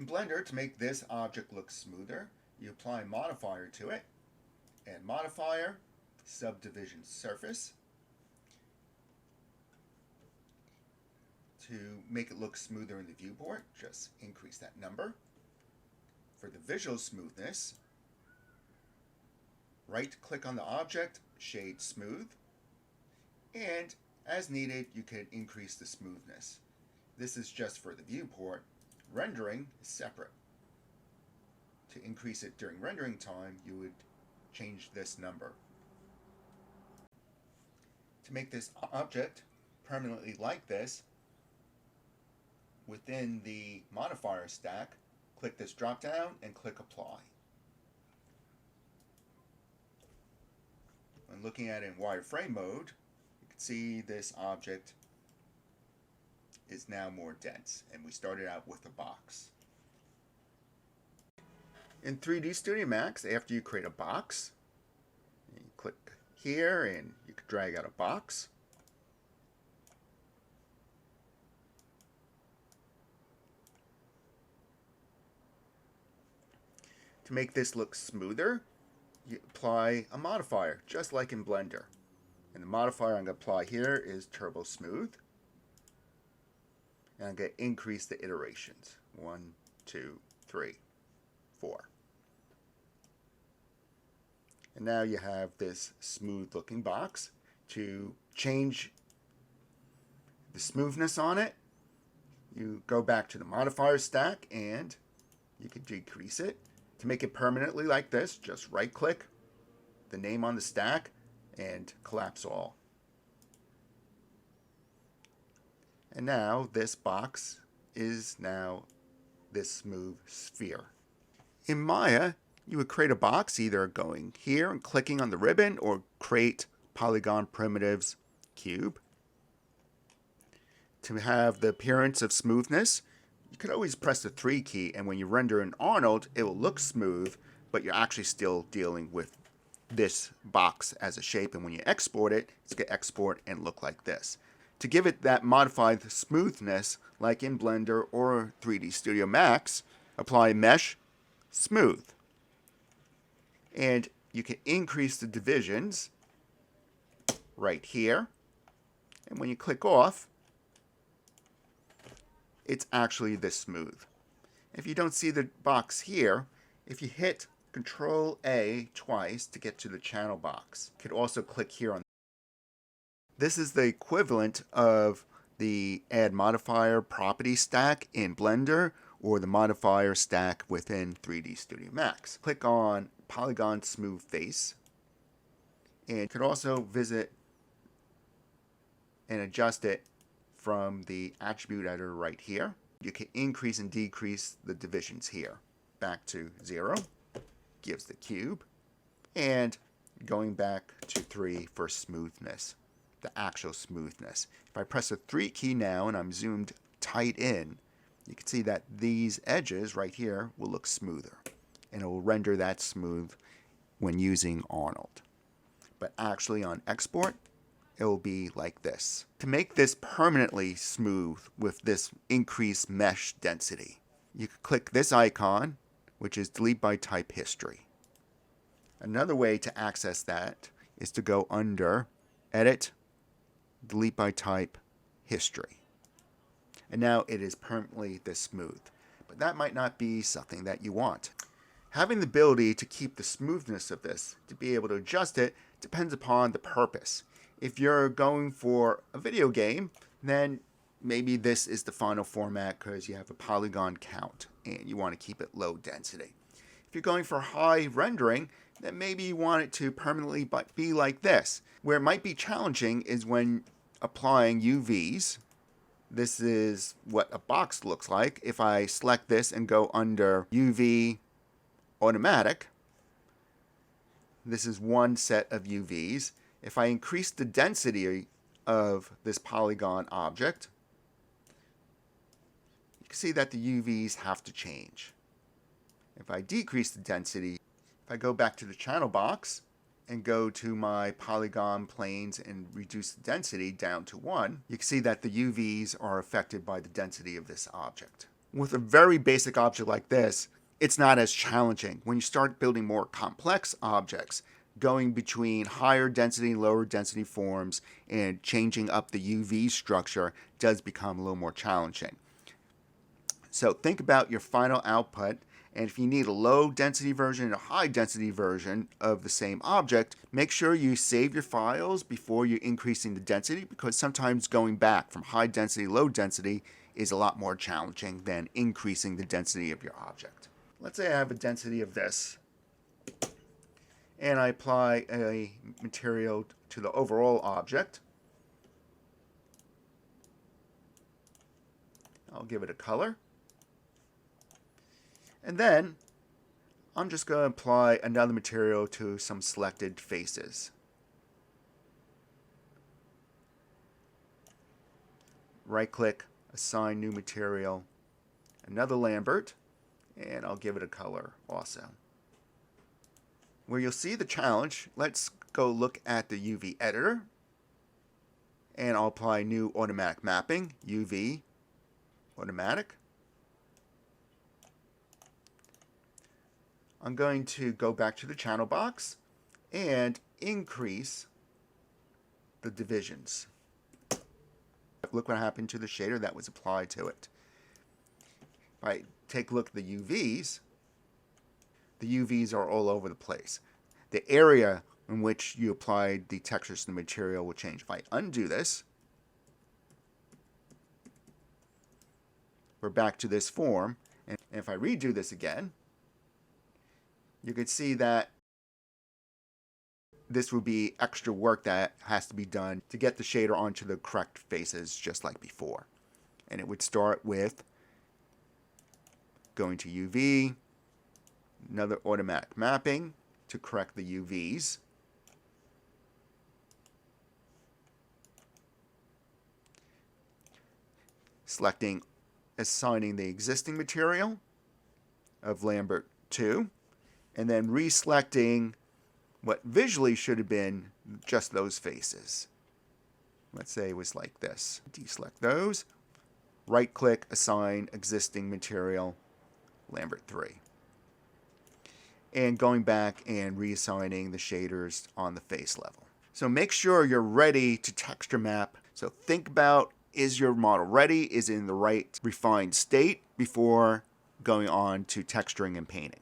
In Blender, to make this object look smoother, you apply a modifier to it. And modifier, subdivision surface. To make it look smoother in the viewport, just increase that number. For the visual smoothness, right-click on the object, shade smooth, and as needed, you can increase the smoothness. This is just for the viewport. Rendering is separate. To increase it during rendering time, you would change this number. To make this object permanently like this, within the modifier stack, click this drop down and click apply. When looking at it in wireframe mode, you can see this object is now more dense, and we started out with a box. In 3D Studio Max, after you create a box, you click here and you can drag out a box. To make this look smoother, you apply a modifier, just like in Blender. And the modifier I'm going to apply here is Turbo Smooth. And I'm going to increase the iterations. 1, 2, 3, 4. And now you have this smooth looking box. To change the smoothness on it, you go back to the modifier stack and you can decrease it. To make it permanently like this, just right click the name on the stack and collapse all. And now this box is now this smooth sphere. In Maya, you would create a box either going here and clicking on the ribbon or create polygon primitives cube. To have the appearance of smoothness, you could always press the 3 key, and when you render in Arnold, it will look smooth, but you're actually still dealing with this box as a shape, and when you export it, it's going to export and look like this. To give it that modified smoothness, like in Blender or 3D Studio Max, apply Mesh Smooth. And you can increase the divisions right here, and when you click off, it's actually this smooth. If you don't see the box here, if you hit Control A twice to get to the channel box, you could also click here on. This is the equivalent of the Add Modifier property stack in Blender or the modifier stack within 3D Studio Max. Click on Polygon Smooth Face, and you could also visit and adjust it from the attribute editor right here. You can increase and decrease the divisions here. Back to 0 gives the cube, and going back to 3 for smoothness, the actual smoothness. If I press the 3 key now and I'm zoomed tight in, you can see that these edges right here will look smoother, and it will render that smooth when using Arnold. But actually on export, it will be like this. To make this permanently smooth with this increased mesh density, you can click this icon, which is Delete by Type History. Another way to access that is to go under Edit, Delete by Type History. And now it is permanently this smooth. But that might not be something that you want. Having the ability to keep the smoothness of this, to be able to adjust it, depends upon the purpose. If you're going for a video game, then maybe this is the final format because you have a polygon count and you want to keep it low density. If you're going for high rendering, then maybe you want it to permanently be like this. Where it might be challenging is when applying UVs. This is what a box looks like. If I select this and go under UV Automatic, this is one set of UVs. If I increase the density of this polygon object, you can see that the UVs have to change. If I decrease the density, if I go back to the channel box and go to my polygon planes and reduce the density down to 1, you can see that the UVs are affected by the density of this object. With a very basic object like this, it's not as challenging. When you start building more complex objects, going between higher density, lower density forms, and changing up the UV structure does become a little more challenging. So think about your final output, and if you need a low density version and a high density version of the same object, make sure you save your files before you're increasing the density, because sometimes going back from high density to low density is a lot more challenging than increasing the density of your object. Let's say I have a density of this, and I apply a material to the overall object. I'll give it a color. And then I'm just going to apply another material to some selected faces. Right click, assign new material, another Lambert, and I'll give it a color also. Where you'll see the challenge, let's go look at the UV editor, and I'll apply new automatic mapping, UV automatic. I'm going to go back to the channel box and increase the divisions. Look what happened to the shader that was applied to it. If I take a look at the UVs are all over the place. The area in which you applied the textures to the material will change. If I undo this, we're back to this form. And if I redo this again, you can see that this would be extra work that has to be done to get the shader onto the correct faces just like before. And it would start with going to UV, another automatic mapping to correct the UVs. Selecting, assigning the existing material of Lambert 2. And then reselecting what visually should have been just those faces. Let's say it was like this. Deselect those. Right click, assign existing material, Lambert 3. And going back and reassigning the shaders on the face level. So make sure you're ready to texture map. So think about, is your model ready? Is it in the right refined state before going on to texturing and painting?